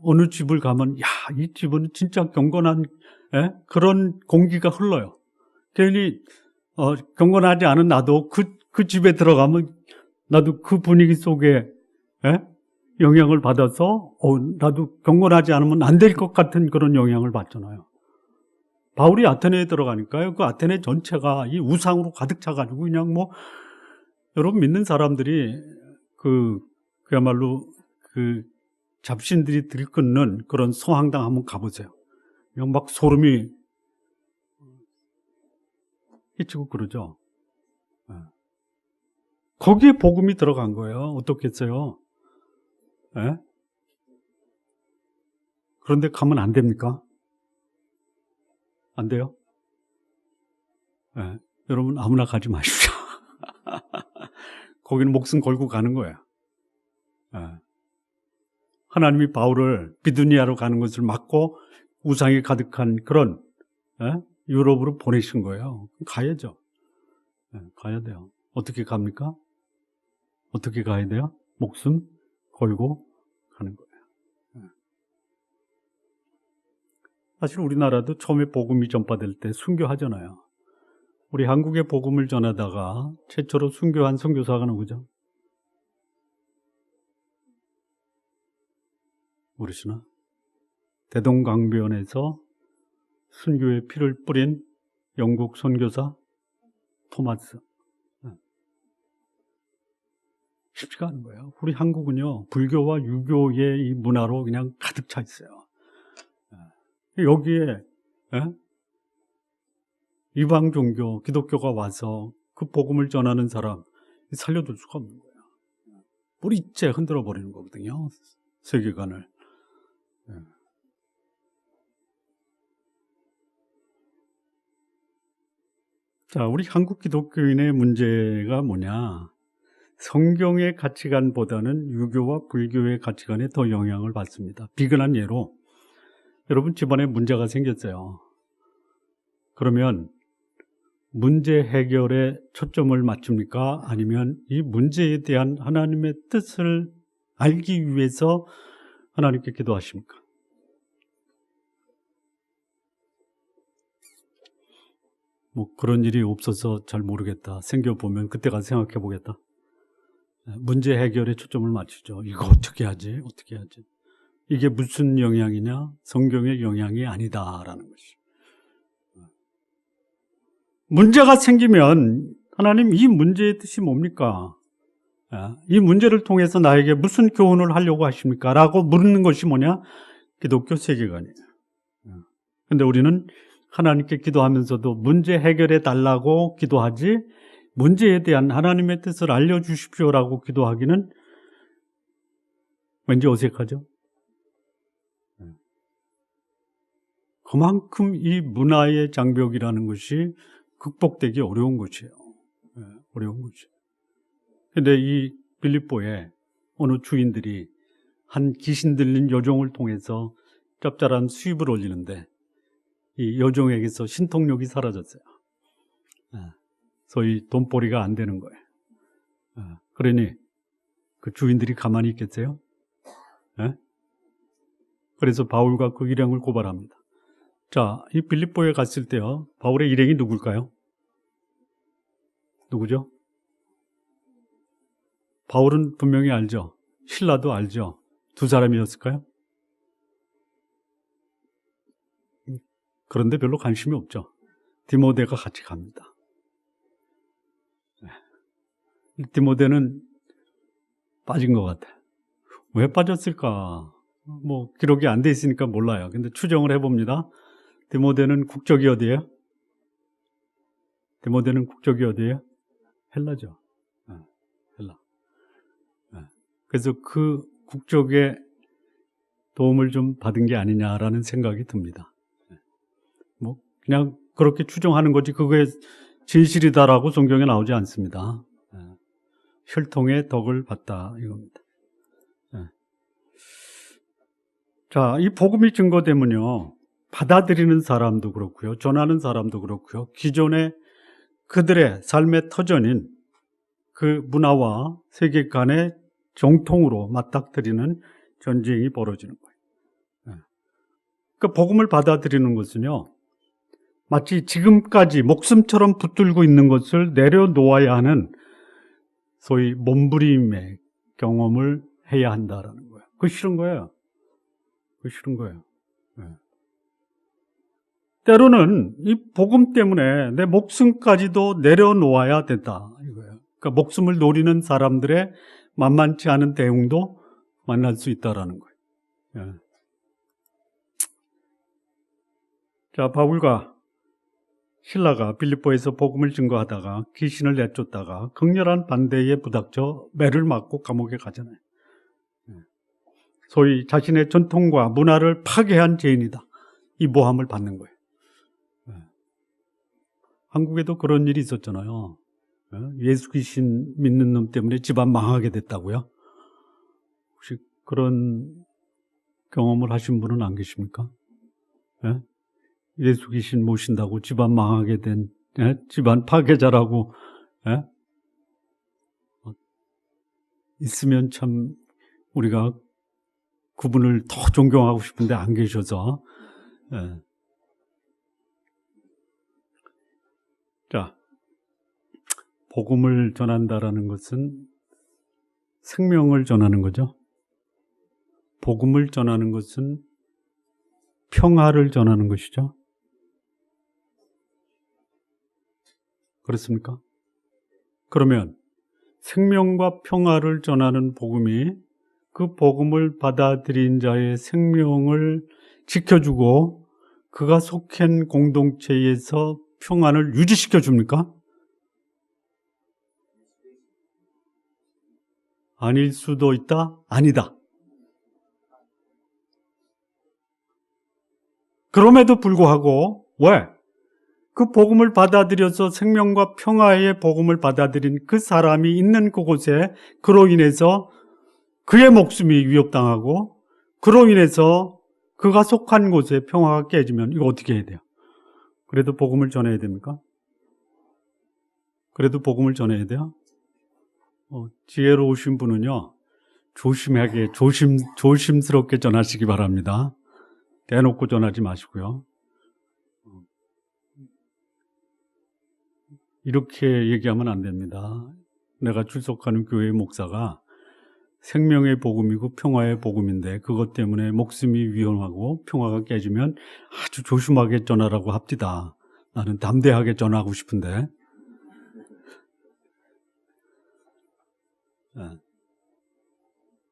어느 집을 가면 이 집은 진짜 경건한 그런 공기가 흘러요. 괜히 경건하지 않은 나도 그 집에 들어가면 나도 그 분위기 속에 영향을 받아서 나도 경건하지 않으면 안 될 것 같은 그런 영향을 받잖아요. 바울이 아테네에 들어가니까요. 그 아테네 전체가 이 우상으로 가득 차가지고 그냥 여러분 믿는 사람들이 그야말로 잡신들이 들끓는 그런 성황당 한번 가보세요. 그냥 막 소름이 끼치고 그러죠. 거기에 복음이 들어간 거예요. 어떻겠어요? 그런데 가면 안 됩니까? 안 돼요? 여러분 아무나 가지 마십시오. 거기는 목숨 걸고 가는 거예요. 하나님이 바울을 비두니아로 가는 것을 막고 우상이 가득한 그런 유럽으로 보내신 거예요. 가야죠. 가야 돼요. 어떻게 갑니까? 어떻게 가야 돼요? 목숨 걸고 가는 거예요. 사실 우리나라도 처음에 복음이 전파될 때 순교하잖아요. 우리 한국에 복음을 전하다가 최초로 순교한 선교사가 누구죠? 모르시나? 대동강변에서 순교의 피를 뿌린 영국 선교사 토마스. 쉽지가 않은 거예요. 우리 한국은요, 불교와 유교의 이 문화로 그냥 가득 차 있어요. 여기에 이방 종교, 기독교가 와서 그 복음을 전하는 사람 살려둘 수가 없는 거예요. 뿌리째 흔들어 버리는 거거든요. 세계관을. 자, 우리 한국 기독교인의 문제가 뭐냐? 성경의 가치관보다는 유교와 불교의 가치관에 더 영향을 받습니다. 비근한 예로 여러분 집안에 문제가 생겼어요. 그러면 문제 해결에 초점을 맞춥니까? 아니면 이 문제에 대한 하나님의 뜻을 알기 위해서 하나님께 기도하십니까? 뭐 그런 일이 없어서 잘 모르겠다. 생겨보면 그때 가서 생각해 보겠다. 문제 해결에 초점을 맞추죠. 이거 어떻게 하지? 어떻게 하지? 이게 무슨 영향이냐? 성경의 영향이 아니다라는 것이. 문제가 생기면 하나님 이 문제의 뜻이 뭡니까? 이 문제를 통해서 나에게 무슨 교훈을 하려고 하십니까? 라고 물는 것이 뭐냐? 기독교 세계관이에요. 근데 우리는 하나님께 기도하면서도 문제 해결해 달라고 기도하지 문제에 대한 하나님의 뜻을 알려주십시오라고 기도하기는 왠지 어색하죠? 그만큼 이 문화의 장벽이라는 것이 극복되기 어려운 것이에요. 어려운 것이에요. 근데 이 빌립보에 어느 주인들이 한 귀신 들린 여종을 통해서 짭짤한 수입을 올리는데 이 여종에게서 신통력이 사라졌어요. 소위 돈벌이가 안 되는 거예요. 그러니 그 주인들이 가만히 있겠어요? 그래서 바울과 그 일행을 고발합니다. 자, 이 빌립보에 갔을 때요, 바울의 일행이 누굴까요? 누구죠? 바울은 분명히 알죠. 실라도 알죠. 두 사람이었을까요? 그런데 별로 관심이 없죠. 디모데가 같이 갑니다. 디모데는 빠진 것 같아요. 왜 빠졌을까? 뭐 기록이 안 돼 있으니까 몰라요. 근데 추정을 해봅니다. 디모데는 국적이 어디예요? 디모데는 국적이 어디예요? 헬라죠. 헬라. 그래서 그 국적에 도움을 좀 받은 게 아니냐라는 생각이 듭니다. 뭐 그냥 그렇게 추정하는 거지 그게 진실이다라고 성경에 나오지 않습니다. 혈통의 덕을 받다 이겁니다. 자, 이 복음이 증거되면요, 받아들이는 사람도 그렇고요, 전하는 사람도 그렇고요, 기존의 그들의 삶의 터전인 그 문화와 세계관의 정통으로 맞닥뜨리는 전쟁이 벌어지는 거예요. 그 복음을 받아들이는 것은요, 마치 지금까지 목숨처럼 붙들고 있는 것을 내려놓아야 하는 소위 몸부림의 경험을 해야 한다라는 거예요. 그거 싫은 거예요. 그거 싫은 거예요. 때로는 이 복음 때문에 내 목숨까지도 내려놓아야 된다 이거예요. 그러니까 목숨을 노리는 사람들의 만만치 않은 대응도 만날 수 있다라는 거예요. 자, 바울과 실라가 빌립보에서 복음을 증거하다가 귀신을 내쫓다가 극렬한 반대에 부닥쳐 매를 맞고 감옥에 가잖아요. 소위 자신의 전통과 문화를 파괴한 죄인이다, 이 모함을 받는 거예요. 한국에도 그런 일이 있었잖아요. 예수 귀신 믿는 놈 때문에 집안 망하게 됐다고요? 혹시 그런 경험을 하신 분은 안 계십니까? 예수 귀신 모신다고 집안 망하게 된, 집안 파괴자라고 있으면 참 우리가 그분을 더 존경하고 싶은데 안 계셔서. 자, 복음을 전한다라는 것은 생명을 전하는 거죠. 복음을 전하는 것은 평화를 전하는 것이죠. 그렇습니까? 그러면 생명과 평화를 전하는 복음이 그 복음을 받아들인 자의 생명을 지켜주고 그가 속한 공동체에서 평안을 유지시켜 줍니까? 아닐 수도 있다? 아니다. 그럼에도 불구하고 왜? 그 복음을 받아들여서 생명과 평화의 복음을 받아들인 그 사람이 있는 그곳에 그로 인해서 그의 목숨이 위협당하고 그로 인해서 그가 속한 곳에 평화가 깨지면 이거 어떻게 해야 돼요? 그래도 복음을 전해야 됩니까? 그래도 복음을 전해야 돼요? 지혜로우신 분은요, 조심하게, 조심스럽게 전하시기 바랍니다. 대놓고 전하지 마시고요. 이렇게 얘기하면 안 됩니다. 내가 출석하는 교회의 목사가 생명의 복음이고 평화의 복음인데 그것 때문에 목숨이 위험하고 평화가 깨지면 아주 조심하게 전하라고 합디다. 나는 담대하게 전하고 싶은데.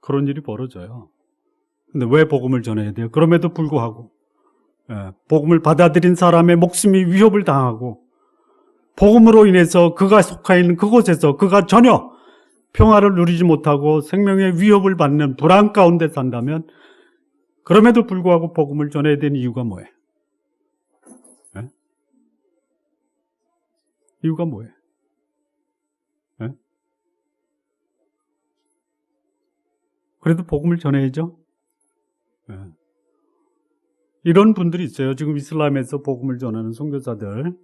그런 일이 벌어져요. 근데 왜 복음을 전해야 돼요? 그럼에도 불구하고 복음을 받아들인 사람의 목숨이 위협을 당하고 복음으로 인해서 그가 속해 있는 그곳에서 그가 전혀 평화를 누리지 못하고 생명의 위협을 받는 불안 가운데 산다면 그럼에도 불구하고 복음을 전해야 되는 이유가 뭐예요? 이유가 뭐예요? 그래도 복음을 전해야죠. 이런 분들이 있어요. 지금 이슬람에서 복음을 전하는 선교사들.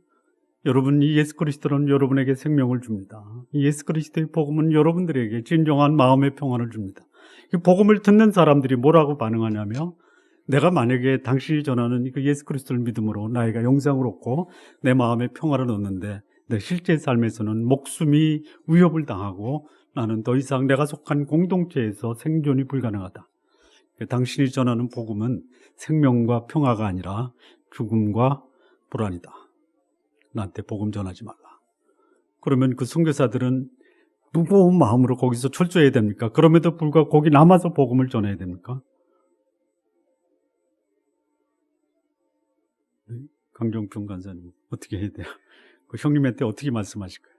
여러분, 이 예수 그리스도는 여러분에게 생명을 줍니다. 이 예수 그리스도의 복음은 여러분들에게 진정한 마음의 평안을 줍니다. 이 복음을 듣는 사람들이 뭐라고 반응하냐면, 내가 만약에 당신이 전하는 그 예수 그리스도를 믿음으로 나이가 영생을 얻고 내 마음의 평화를 얻는데 내 실제 삶에서는 목숨이 위협을 당하고 나는 더 이상 내가 속한 공동체에서 생존이 불가능하다. 당신이 전하는 복음은 생명과 평화가 아니라 죽음과 불안이다. 나한테 복음 전하지 말라. 그러면 그 선교사들은 무거운 마음으로 거기서 철저해야 됩니까? 그럼에도 불구하고 거기 남아서 복음을 전해야 됩니까? 강정평 간사님 어떻게 해야 돼요? 그 형님한테 어떻게 말씀하실 거예요?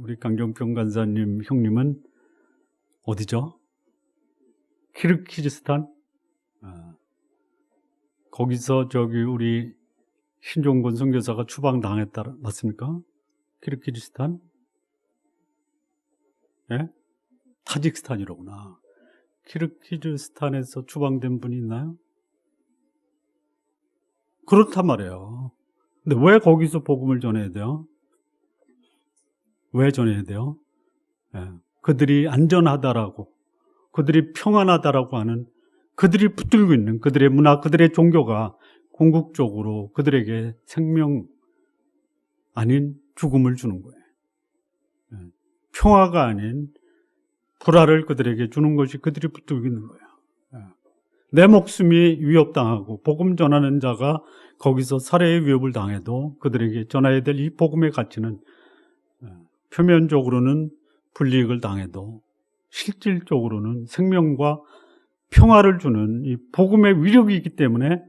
우리 강정평 간사님 형님은 어디죠? 키르기즈스탄? 거기서 저기 우리 신종건 선교사가 추방당했다 맞습니까? 키르기즈스탄? 예? 타직스탄이로구나. 키르기즈스탄에서 추방된 분이 있나요? 그렇단 말이에요. 근데 왜 거기서 복음을 전해야 돼요? 왜 전해야 돼요? 그들이 안전하다라고, 그들이 평안하다라고 하는, 그들이 붙들고 있는 그들의 문화, 그들의 종교가 궁극적으로 그들에게 생명 아닌 죽음을 주는 거예요. 평화가 아닌 불화를 그들에게 주는 것이 그들이 붙들고 있는 거예요. 내 목숨이 위협당하고 복음 전하는 자가 거기서 살해의 위협을 당해도 그들에게 전해야 될 이 복음의 가치는 표면적으로는 불이익을 당해도 실질적으로는 생명과 평화를 주는 이 복음의 위력이 있기 때문에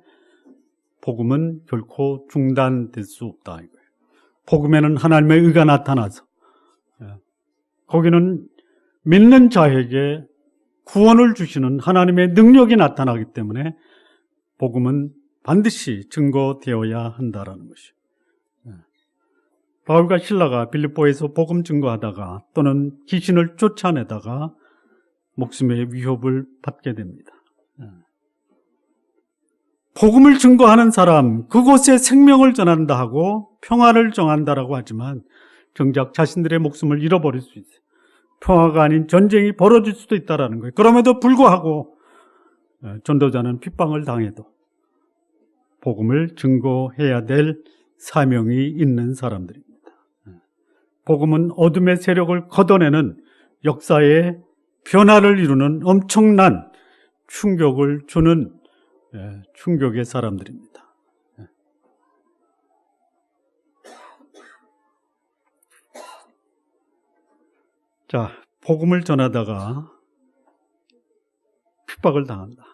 복음은 결코 중단될 수 없다 이거예요. 복음에는 하나님의 의가 나타나서 거기는 믿는 자에게 구원을 주시는 하나님의 능력이 나타나기 때문에 복음은 반드시 증거되어야 한다라는 것이죠. 바울과 실라가 빌립보에서 복음 증거하다가 또는 귀신을 쫓아내다가 목숨의 위협을 받게 됩니다. 복음을 증거하는 사람, 그곳에 생명을 전한다 하고 평화를 정한다라고 하지만 정작 자신들의 목숨을 잃어버릴 수 있어요. 평화가 아닌 전쟁이 벌어질 수도 있다는 거예요. 그럼에도 불구하고 전도자는 핍박을 당해도 복음을 증거해야 될 사명이 있는 사람들입니다. 복음은 어둠의 세력을 걷어내는 역사의 변화를 이루는 엄청난 충격을 주는 충격의 사람들입니다. 자, 복음을 전하다가 핍박을 당한다.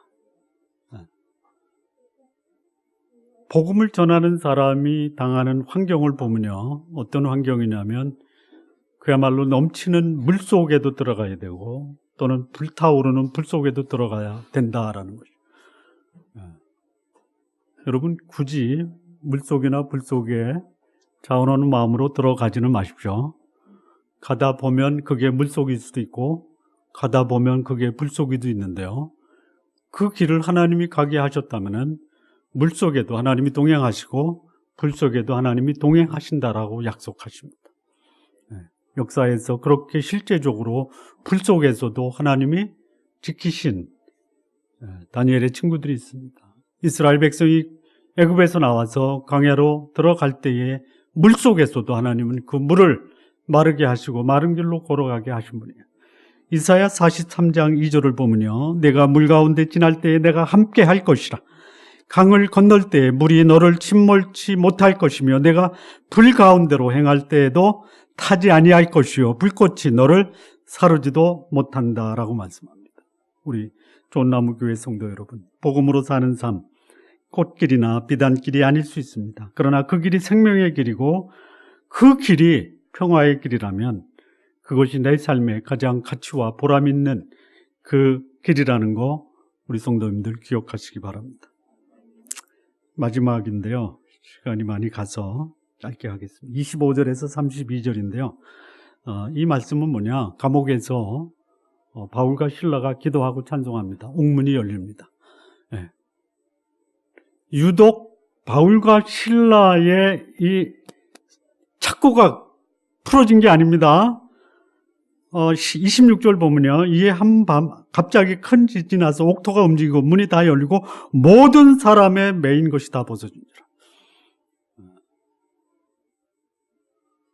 복음을 전하는 사람이 당하는 환경을 보면요, 어떤 환경이냐면 그야말로 넘치는 물 속에도 들어가야 되고 또는 불타오르는 불 속에도 들어가야 된다라는 거죠. 여러분 굳이 물속이나 불속에 자원하는 마음으로 들어가지는 마십시오. 가다 보면 그게 물속일 수도 있고 가다 보면 그게 불속이도 있는데요. 그 길을 하나님이 가게 하셨다면 물속에도 하나님이 동행하시고 불속에도 하나님이 동행하신다라고 약속하십니다. 역사에서 그렇게 실제적으로 불속에서도 하나님이 지키신 다니엘의 친구들이 있습니다. 이스라엘 백성이 애굽에서 나와서 광야로 들어갈 때에 물속에서도 하나님은 그 물을 마르게 하시고 마른 길로 걸어가게 하신 분이에요. 이사야 43장 2절을 보면요, 내가 물 가운데 지날 때에 내가 함께 할 것이라. 강을 건널 때에 물이 너를 침몰치 못할 것이며 내가 불 가운데로 행할 때에도 타지 아니할 것이요 불꽃이 너를 사르지도 못한다라고 말씀합니다. 우리 좋은나무 교회 성도 여러분, 복음으로 사는 삶, 꽃길이나 비단길이 아닐 수 있습니다. 그러나 그 길이 생명의 길이고 그 길이 평화의 길이라면 그것이 내 삶의 가장 가치와 보람 있는 그 길이라는 거 우리 성도님들 기억하시기 바랍니다. 마지막인데요, 시간이 많이 가서 짧게 하겠습니다. 25절에서 32절인데요. 이 말씀은 뭐냐, 감옥에서 바울과 실라가 기도하고 찬송합니다. 옥문이 열립니다. 네. 유독 바울과 실라의 이 착고가 풀어진 게 아닙니다. 26절 보면요, 이에 한밤 갑자기 큰 지진이 나서 옥토가 움직이고 문이 다 열리고 모든 사람의 매인 것이 다 벗어집니다.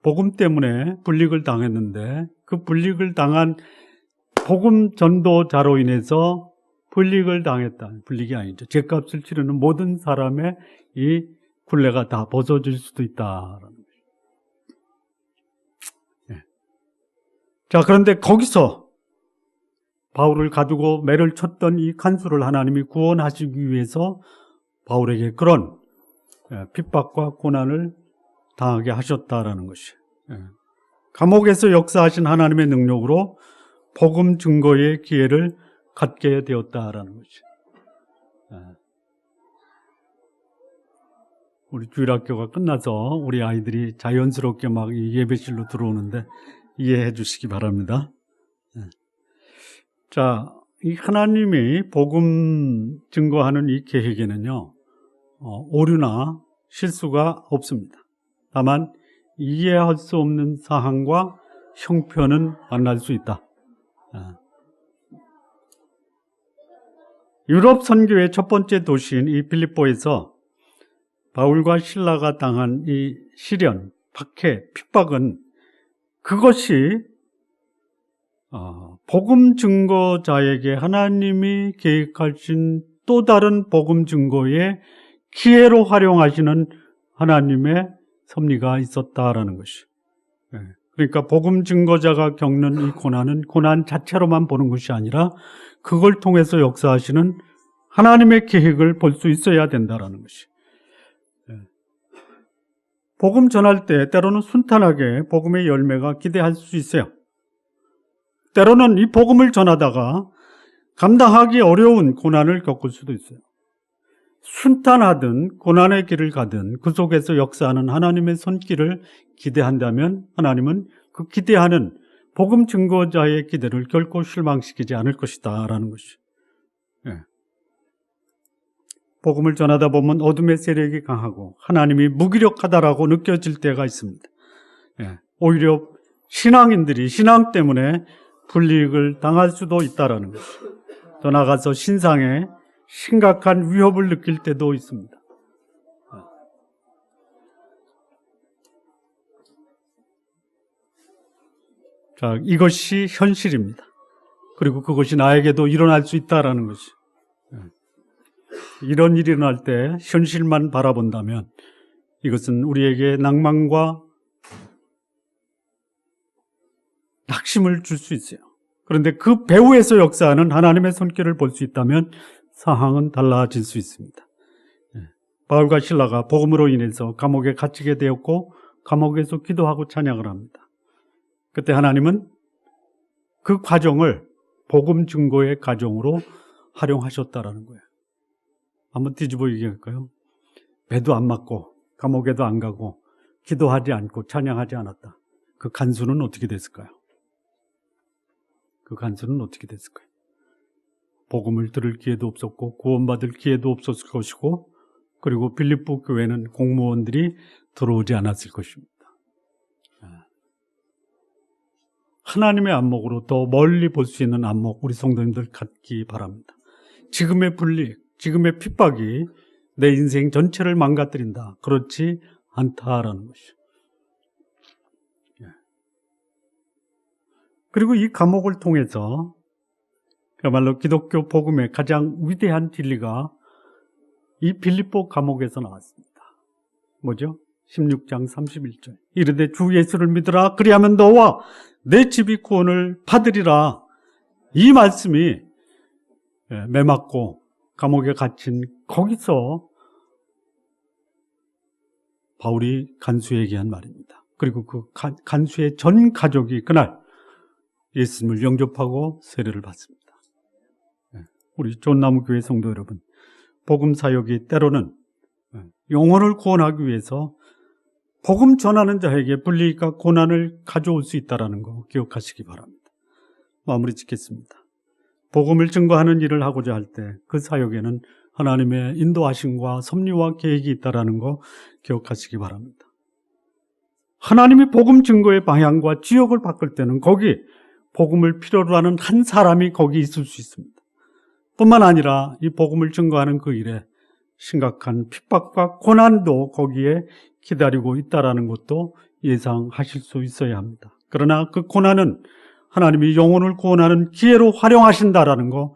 복음 때문에 불릭을 당했는데 그 불릭을 당한 복음 전도자로 인해서 불릭을 당했다. 불릭이 아니죠. 죗값을 치르는 모든 사람의 이 굴레가 다 벗어질 수도 있다라는 거죠. 네. 자, 그런데 거기서 바울을 가두고 매를 쳤던 이 간수를 하나님이 구원하시기 위해서 바울에게 그런 핍박과 고난을 당하게 하셨다라는 것이, 감옥에서 역사하신 하나님의 능력으로 복음 증거의 기회를 갖게 되었다라는 것이. 우리 주일학교가 끝나서 우리 아이들이 자연스럽게 막 예배실로 들어오는데 이해해 주시기 바랍니다. 자, 이 하나님이 복음 증거하는 이 계획에는요, 오류나 실수가 없습니다. 다만 이해할 수 없는 사항과 형편은 만날 수 있다. 유럽 선교의 첫 번째 도시인 이 빌립보에서 바울과 실라가 당한 이 시련, 박해, 핍박은 그것이 복음 증거자에게 하나님이 계획하신 또 다른 복음 증거의 기회로 활용하시는 하나님의 섭리가 있었다라는 것이. 그러니까 복음 증거자가 겪는 이 고난은 고난 자체로만 보는 것이 아니라 그걸 통해서 역사하시는 하나님의 계획을 볼 수 있어야 된다라는 것이. 복음 전할 때 때로는 순탄하게 복음의 열매가 기대할 수 있어요. 때로는 이 복음을 전하다가 감당하기 어려운 고난을 겪을 수도 있어요. 순탄하든 고난의 길을 가든 그 속에서 역사하는 하나님의 손길을 기대한다면 하나님은 그 기대하는 복음 증거자의 기대를 결코 실망시키지 않을 것이다 라는 것이. 복음을 전하다 보면 어둠의 세력이 강하고 하나님이 무기력하다라고 느껴질 때가 있습니다. 오히려 신앙인들이 신앙 때문에 불이익을 당할 수도 있다라는 것이죠. 더 나아가서 신상에 심각한 위협을 느낄 때도 있습니다. 자, 이것이 현실입니다. 그리고 그것이 나에게도 일어날 수 있다라는 것이. 이런 일이 일어날 때 현실만 바라본다면 이것은 우리에게 낭만과 낙심을 줄 수 있어요. 그런데 그 배후에서 역사하는 하나님의 손길을 볼 수 있다면 상황은 달라질 수 있습니다. 바울과 실라가 복음으로 인해서 감옥에 갇히게 되었고 감옥에서 기도하고 찬양을 합니다. 그때 하나님은 그 과정을 복음 증거의 과정으로 활용하셨다라는 거예요. 한번 뒤집어 얘기할까요? 배도 안 맞고 감옥에도 안 가고 기도하지 않고 찬양하지 않았다. 그 간수는 어떻게 됐을까요? 그 간수는 어떻게 됐을까요? 복음을 들을 기회도 없었고 구원받을 기회도 없었을 것이고, 그리고 빌립보 교회는 공무원들이 들어오지 않았을 것입니다. 하나님의 안목으로 더 멀리 볼 수 있는 안목, 우리 성도님들 갖기 바랍니다. 지금의 불이익, 지금의 핍박이 내 인생 전체를 망가뜨린다, 그렇지 않다라는 것이죠. 그리고 이 감옥을 통해서 그야말로 기독교 복음의 가장 위대한 진리가 이 빌립보 감옥에서 나왔습니다. 뭐죠? 16장 31절. 이르되 주 예수를 믿으라, 그리하면 너와 내 집이 구원을 받으리라. 이 말씀이 매맞고 감옥에 갇힌 거기서 바울이 간수에게 한 말입니다. 그리고 그 간수의 전 가족이 그날 예수님을 영접하고 세례를 받습니다. 우리 존나무 교회 성도 여러분, 복음 사역이 때로는 영혼을 구원하기 위해서 복음 전하는 자에게 불리익과 고난을 가져올 수 있다는 거 기억하시기 바랍니다. 마무리 짓겠습니다. 복음을 증거하는 일을 하고자 할 때 그 사역에는 하나님의 인도하심과 섭리와 계획이 있다는 거 기억하시기 바랍니다. 하나님이 복음 증거의 방향과 지역을 바꿀 때는 거기 복음을 필요로 하는 한 사람이 거기 있을 수 있습니다. 뿐만 아니라 이 복음을 증거하는 그 일에 심각한 핍박과 고난도 거기에 기다리고 있다는 것도 예상하실 수 있어야 합니다. 그러나 그 고난은 하나님이 영혼을 구원하는 기회로 활용하신다는 거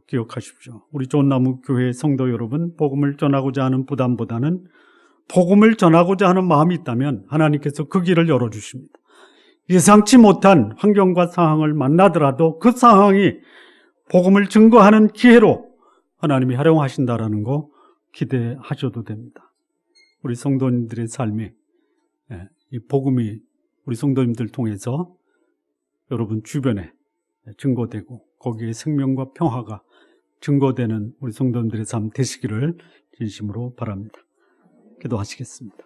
기억하십시오. 우리 존나무 교회 성도 여러분, 복음을 전하고자 하는 부담보다는 복음을 전하고자 하는 마음이 있다면 하나님께서 그 길을 열어주십니다. 예상치 못한 환경과 상황을 만나더라도 그 상황이 복음을 증거하는 기회로 하나님이 활용하신다는 거 기대하셔도 됩니다. 우리 성도님들의 삶이, 이 복음이 우리 성도님들 통해서 여러분 주변에 증거되고 거기에 생명과 평화가 증거되는 우리 성도님들의 삶 되시기를 진심으로 바랍니다. 기도하시겠습니다.